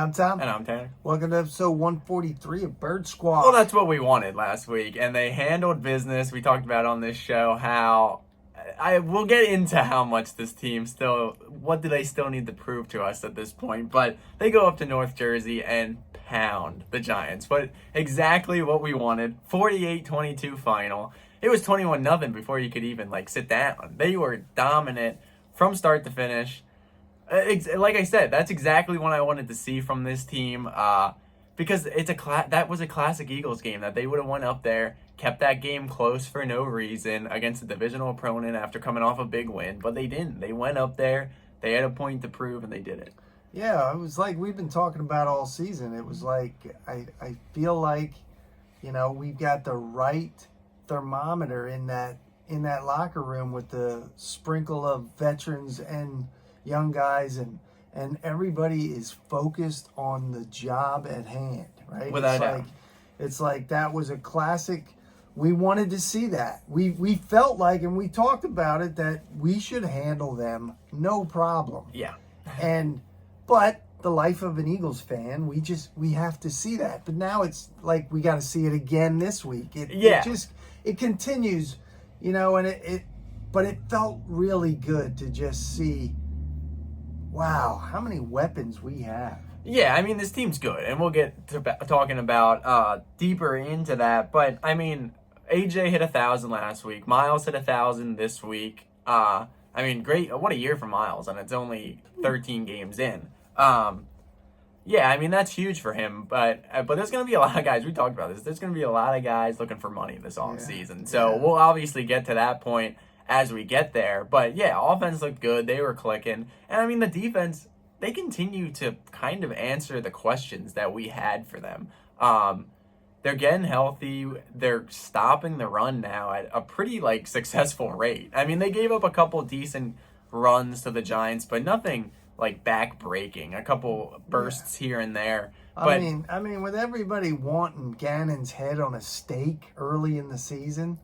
I'm Tom. And I'm Tanner. Welcome to episode 143 of Bird Squad. Well, that's what we wanted last week, and they handled business. We talked about on this show how we'll get into how much this team what do they still need to prove to us at this point, but they go up to North Jersey and pound the Giants. But exactly what we wanted, 48-22 final. It was 21-0 before you could even sit down. They were dominant from start to finish. Like I said, that's exactly what I wanted to see from this team, because that was a classic Eagles game that they would have went up there, kept that game close for no reason against a divisional opponent after coming off a big win, but they didn't. They went up there, they had a point to prove, and they did it. Yeah, it was like we've been talking about all season. It was like I feel like, we've got the right thermometer in that locker room with the sprinkle of veterans and young guys, and everybody is focused on the job at hand, right? Without doubt. It's like that was a classic. We wanted to see that. We felt like, and we talked about it, that we should handle them no problem. Yeah. But the life of an Eagles fan, we have to see that. But now it's like we got to see it again this week. It continues, but it felt really good to just see, wow, how many weapons we have. Yeah, this team's good, and we'll get to talking about deeper into that. But, AJ hit 1,000 last week. Miles hit 1,000 this week. Great. What a year for Miles, and it's only 13 games in. That's huge for him. But there's going to be a lot of guys. We talked about this. There's going to be a lot of guys looking for money this offseason. So we'll obviously get to that point as we get there. But, yeah, offense looked good. They were clicking. And, the defense, they continue to kind of answer the questions that we had for them. They're getting healthy. They're stopping the run now at a pretty, successful rate. They gave up a couple decent runs to the Giants, but nothing, back-breaking. A couple bursts here and there. But, with everybody wanting Gannon's head on a stake early in the season,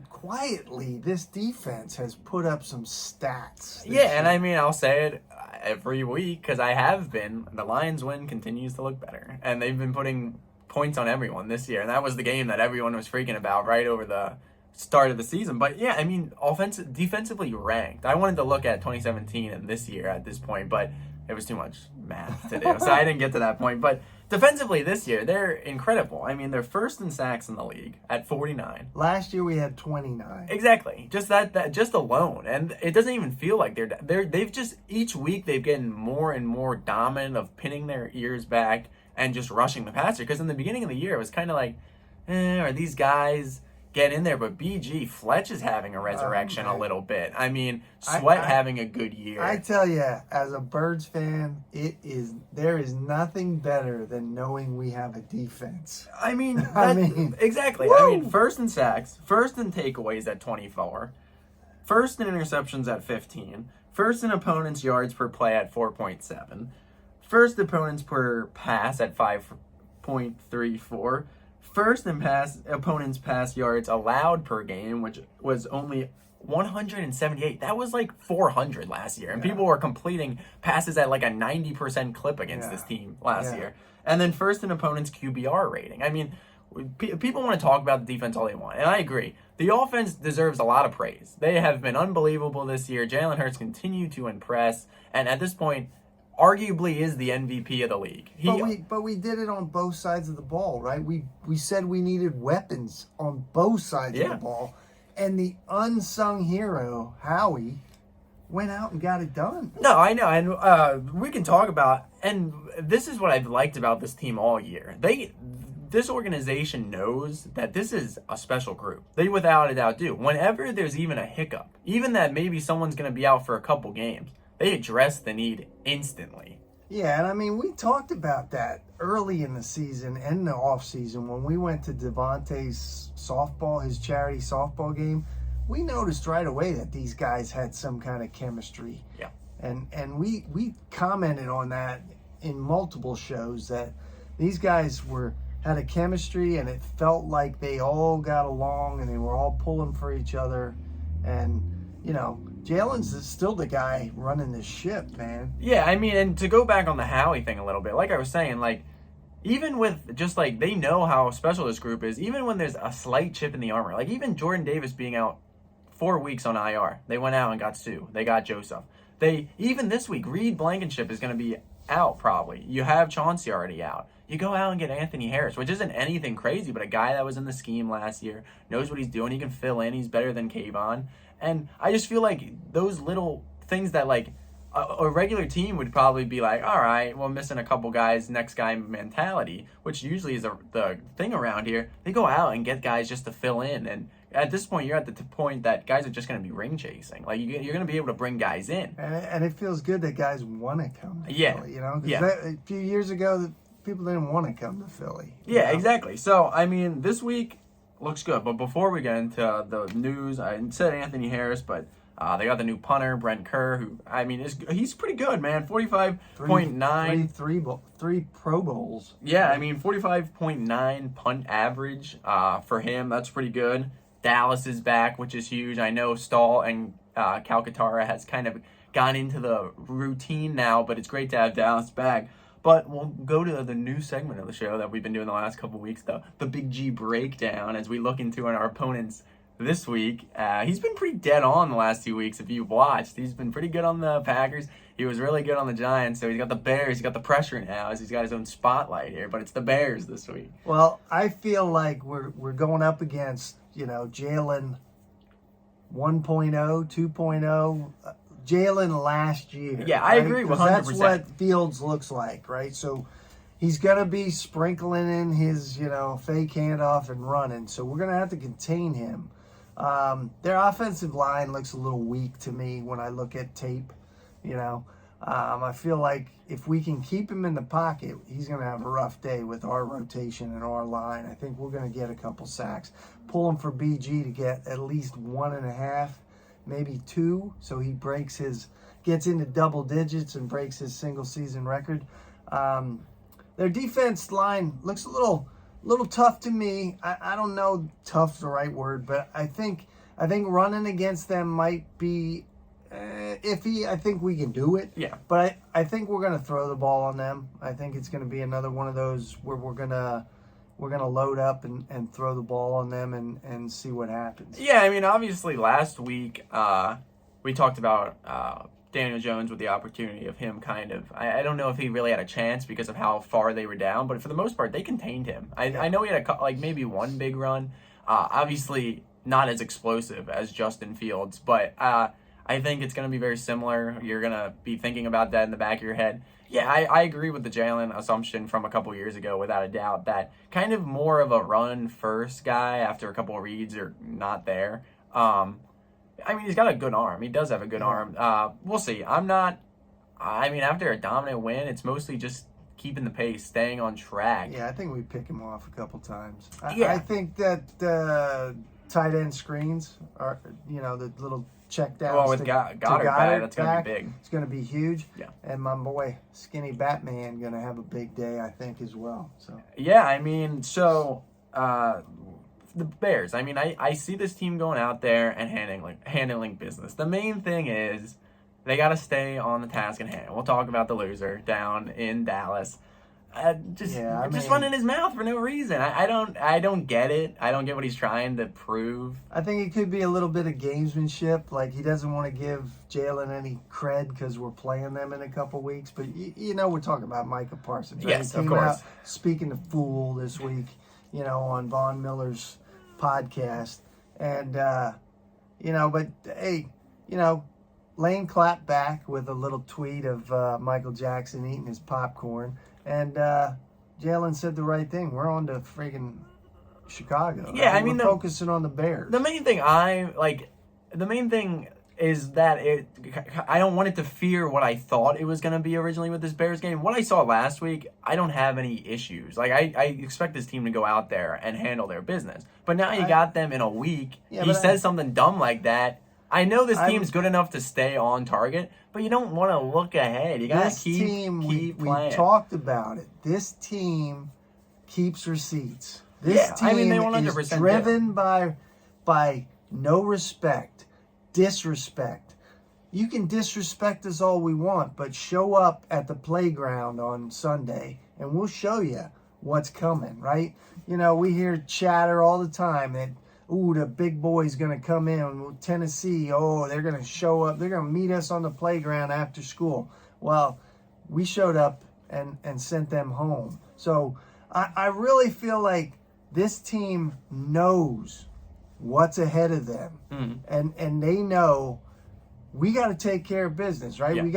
quietly, this defense has put up some stats. Yeah, and I'll say it every week because I have been. The Lions win continues to look better, and they've been putting points on everyone this year, and that was the game that everyone was freaking about right over the start of the season. But yeah, defensively ranked. I wanted to look at 2017 and this year at this point, but it was too much math to do, so I didn't get to that point. But defensively this year, they're incredible. They're first in sacks in the league at 49. Last year we had 29. Exactly. Just that just alone. And it doesn't even feel like they've just, each week they've gotten more and more dominant of pinning their ears back and just rushing the passer. Because in the beginning of the year, it was kind of like, are these guys get in there? But BG, Fletch is having a resurrection a little bit. Sweat having a good year. I tell you, as a Birds fan, there is nothing better than knowing we have a defense. Exactly. Woo! First in sacks, first in takeaways at 24, first in interceptions at 15, first in opponents' yards per play at 4.7, first opponents per pass at 5.34, first in opponents' pass yards allowed per game, which was only 178. That was 400 last year. And people were completing passes at a 90% clip against this team last year. And then first in opponents' QBR rating. People want to talk about the defense all they want, and I agree. The offense deserves a lot of praise. They have been unbelievable this year. Jalen Hurts continued to impress, and at this point, arguably is the MVP of the league. But we did it on both sides of the ball, right? We said we needed weapons on both sides of the ball, and the unsung hero, Howie, went out and got it done. No, I know, and we can talk about, and this is what I've liked about this team all year. This organization knows that this is a special group. They without a doubt do. Whenever there's even a hiccup, even that maybe someone's going to be out for a couple games, they address the need instantly. Yeah, and we talked about that early in the season and the off season when we went to Devontae's his charity softball game. We noticed right away that these guys had some kind of chemistry. Yeah. And we commented on that in multiple shows, that these guys had a chemistry, and it felt like they all got along and they were all pulling for each other. And Jalen's still the guy running the ship, man. Yeah, I mean, and to go back on the Howie thing a little bit, like I was saying, like, even with just like they know how special this group is, even when there's a slight chip in the armor, like even Jordan Davis being out 4 weeks on IR, they went out and got Sue, they got Joseph. They even this week, Reed Blankenship is going to be out probably. You have Chauncey already out. You go out and get Anthony Harris, which isn't anything crazy, but a guy that was in the scheme last year, knows what he's doing. He can fill in. He's better than Kayvon. And I just feel like those little things that like a regular team would probably be like, all right, well, missing a couple guys, next guy mentality, which usually is the thing around here. They go out and get guys just to fill in. And at this point, you're at the point that guys are just going to be ring chasing. Like, you're going to be able to bring guys in. And it feels good that guys want to come to Yeah. Philly, you know? 'Cause Yeah. a few years ago, people didn't want to come to Philly. you Yeah, know? exactly. So, I mean, this week looks good. But before we get into the news, I said Anthony Harris, but they got the new punter, Brent Kerr, who, I mean, he's pretty good, man. 45.9. Three Pro Bowls. Yeah, I mean, 45.9 punt average for him. That's pretty good. Dallas is back, which is huge. I know Stahl and Calcaterra has kind of gone into the routine now, but it's great to have Dallas back. But we'll go to the new segment of the show that we've been doing the last couple weeks, the Big G breakdown, as we look into our opponents this week. He's been pretty dead on the last 2 weeks if you've watched. He's been pretty good on the Packers. He was really good on the Giants. So he's got the Bears. He's got the pressure now as he's got his own spotlight here. But it's the Bears this week. Well, I feel like we're going up against, JALEN 1.0, 2.0. JALEN last year. Yeah, I agree with 100%. That's what Fields looks like, right? So he's going to be sprinkling in his, fake handoff and running. So we're going to have to contain him. Their offensive line looks a little weak to me when I look at tape, I feel like if we can keep him in the pocket, he's going to have a rough day with our rotation and our line. I think we're going to get a couple sacks. Pull him for BG to get at least 1.5, maybe 2, so he gets into double digits and breaks his single season record. Their defense line looks a little tough to me. I don't know, tough's the right word, but I think running against them might be iffy. I think we can do it. Yeah. But I think we're going to throw the ball on them. I think it's going to be another one of those where we're going to load up and throw the ball on them and see what happens. Yeah, I mean, obviously last week we talked about Daniel Jones with the opportunity of him kind of, I don't know if he really had a chance because of how far they were down, but for the most part, they contained him. I know he had maybe one big run, obviously not as explosive as Justin Fields, but I think it's going to be very similar. You're going to be thinking about that in the back of your head. Yeah, I agree with the Jalen assumption from a couple years ago, without a doubt, that kind of more of a run-first guy after a couple of reads are not there. I mean, he's got a good arm. He does have a good arm. We'll see. After a dominant win, it's mostly just keeping the pace, staying on track. Yeah, I think we pick him off a couple times. Yeah. I think that tight end screens are, the little check downs. Well, with Goddard back, that's going to be big. It's going to be huge. Yeah. And my boy, Skinny Batman, going to have a big day, I think, as well. So. Yeah, I mean, the Bears. I mean, I see this team going out there and handling business. The main thing is they got to stay on the task at hand. We'll talk about the loser down in Dallas. Just running his mouth for no reason. I don't get it. I don't get what he's trying to prove. I think it could be a little bit of gamesmanship. Like, he doesn't want to give Jalen any cred because we're playing them in a couple weeks. But, we're talking about Micah Parsons. Right? Yes, he of came course. out speaking to Fool this week, on Von Miller's podcast. And, but, hey, Lane clapped back with a little tweet of Michael Jackson eating his popcorn. And Jalen said the right thing. We're on to friggin' Chicago. Yeah, we're focusing on the Bears. The main thing is that I don't want it to fear what I thought it was going to be originally with this Bears game. What I saw last week, I don't have any issues. Like, I expect this team to go out there and handle their business. But now you got them in a week. Yeah, he says something dumb like that. I know this team's good enough to stay on target, but you don't want to look ahead. You got to keep playing. We talked about it. This team keeps receipts. This team they 100% is driven by no respect, disrespect, you can disrespect us all we want, but show up at the playground on Sunday and we'll show you what's coming, right? You know, we hear chatter all the time that, ooh, the big boy's going to come in. Tennessee, oh, they're going to show up. They're going to meet us on the playground after school. Well, we showed up and sent them home. So I really feel like this team knows what's ahead of them. And they know we got to take care of business, right? Yeah. We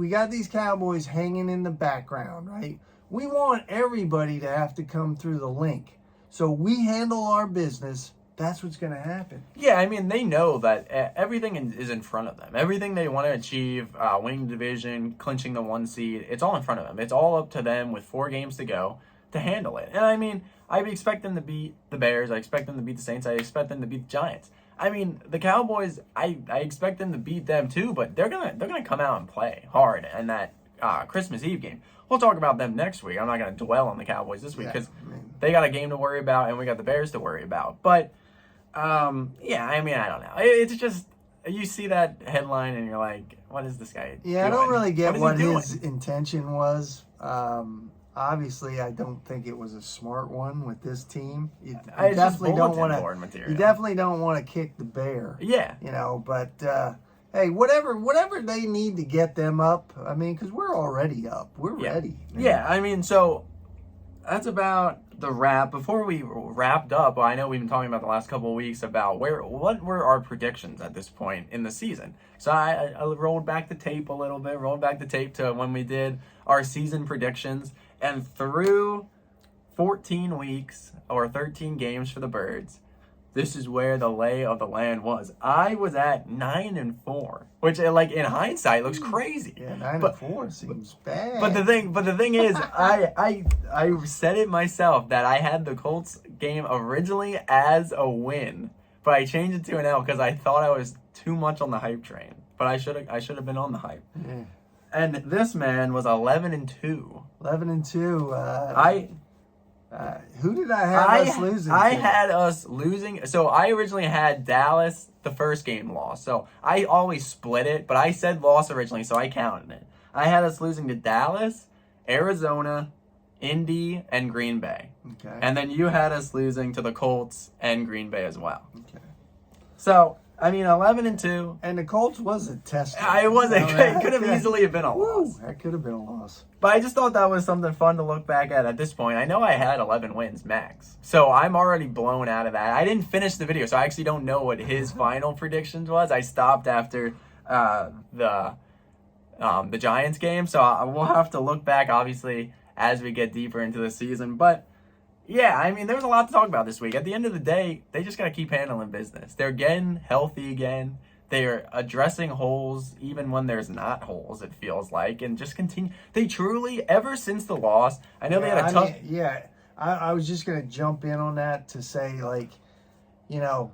got these Cowboys hanging in the background, right? We want everybody to have to come through the link. So we handle our business. That's what's going to happen. Yeah, I mean, they know that everything is in front of them. Everything they want to achieve, winning the division, clinching the 1 seed, it's all in front of them. It's all up to them with 4 games to go to handle it. And I mean, I expect them to beat the Bears. I expect them to beat the Saints. I expect them to beat the Giants. I mean, the Cowboys, I expect them to beat them too, but they're gonna come out and play hard in that Christmas Eve game. We'll talk about them next week. I'm not gonna dwell on the Cowboys this week because they got a game to worry about and we got the Bears to worry about. But yeah, I mean, I don't know. It's just you see that headline and you're like, what is this guy doing? I don't really get what he his intention was. Obviously, I don't think it was a smart one with this team. You definitely don't want to. You definitely don't want to kick the bear. Yeah, you know. But hey, whatever they need to get them up. I mean, because we're already up. We're ready. Yeah, I mean, so that's about the wrap. Before we wrapped up, I know we've been talking about the last couple of weeks about what were our predictions at this point in the season. So I rolled back the tape a little bit, rolled back the tape to when we did our season predictions, and through 14 weeks or 13 games for the Birds, this is where the lay of the land was. I was at 9-4, which, like, in hindsight looks crazy. Yeah, 9-4 seems bad. But the thing is, I said it myself that I had the Colts game originally as a win, but I changed it to an L because I thought I was too much on the hype train. But I should have been on the hype. Yeah. And this man was 11-2. 11-2. Who did I have us losing? I had us losing. So I originally had Dallas, the first game loss. So I always split it, but I said loss originally, so I counted it. I had us losing to Dallas, Arizona, Indy, and Green Bay. Okay. And then you had us losing to the Colts and Green Bay as well. Okay. So, I mean, 11-2. And the Colts was a test. It wasn't. It could have easily have been a loss. That could have been a loss. But I just thought that was something fun to look back at this point. I know I had 11 wins max. So I'm already blown out of that. I didn't finish the video, so I actually don't know what his final predictions was. I stopped after the Giants game. So we'll have to look back, obviously, as we get deeper into the season. But yeah, I mean, there's a lot to talk about this week. At the end of the day, they just got to keep handling business. They're getting healthy again. They're addressing holes even when there's not holes, it feels like, and just continue. They truly, ever since the loss, I know they had a tough... I was just going to jump in on that to say, like, you know,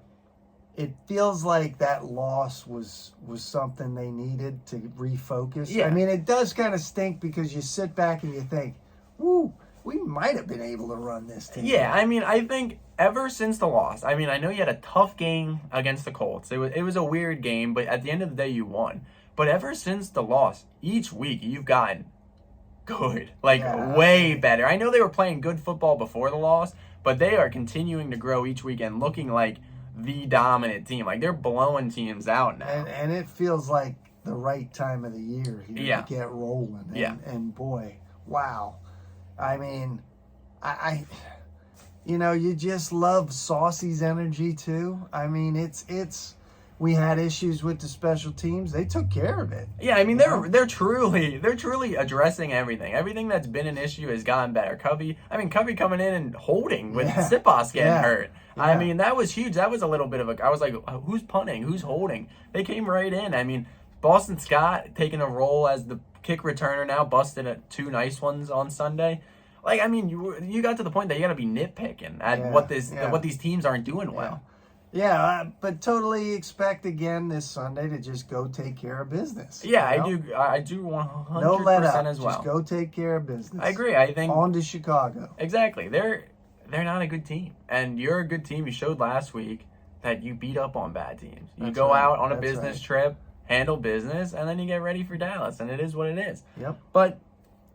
it feels like that loss was something they needed to refocus. Yeah. I mean, it does kind of stink because you sit back and you think, woo, we might have been able to run this team. Yeah, I mean, I think ever since the loss, I mean, I know you had a tough game against the Colts. It was a weird game, but at the end of the day, you won. But ever since the loss, each week you've gotten good, way better. I know they were playing good football before the loss, but they are continuing to grow each week and looking like the dominant team. Like, they're blowing teams out now. And it feels like the right time of the year here to get rolling. And boy, wow. I mean, I you know, you just love Saucy's energy too. I mean, we had issues with the special teams. They took care of it. Yeah, I mean, they're truly addressing everything. Everything that's been an issue has gotten better. Covey coming in and holding with Siposs getting hurt. Yeah. I mean, that was huge. That was a little bit of I was like, who's punting? Who's holding? They came right in. I mean, Boston Scott taking a role as the kick returner now, busted at 2 nice ones on Sunday. Like, I mean, you got to the point that you got to be nitpicking at what these teams aren't doing well. Yeah, but totally expect again this Sunday to just go take care of business. Yeah, you know? I do 100% no let up. As well. Just go take care of business. I agree. I think on to Chicago. Exactly. They're not a good team, and you're a good team. You showed last week that you beat up on bad teams. You go out on a business trip handle business, and then you get ready for Dallas, and it is what it is. Yep. But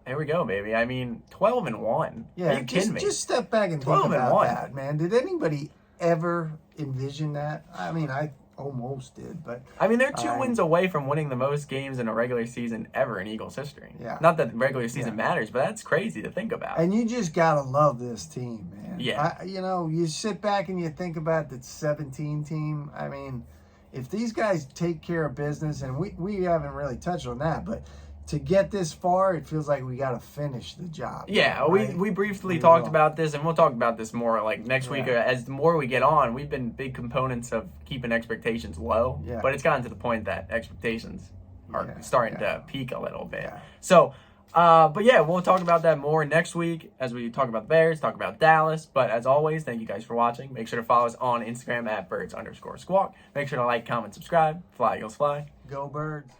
here we go, baby. I mean, 12-1. Yeah, Are you kidding me? Just step back and think 12-1. about that, man. Did anybody ever envision that? I mean, I almost did, but I mean, they're 2 wins away from winning the most games in a regular season ever in Eagles history. Yeah. Not that regular season matters, but that's crazy to think about. And you just gotta love this team, man. Yeah. You sit back and you think about that 17 team. I mean, if these guys take care of business, and we haven't really touched on that, but to get this far, it feels like we got to finish the job. Yeah, right? we briefly talked about this, and we'll talk about this more like next week. As the more we get on, we've been big components of keeping expectations low, but it's gotten to the point that expectations are starting to peak a little bit. Yeah. So, but yeah, we'll talk about that more next week as we talk about the Bears, talk about Dallas. But as always, thank you guys for watching. Make sure to follow us on Instagram at birds_squawk. Make sure to like, comment, subscribe. Fly, Eagles, fly. Go Birds.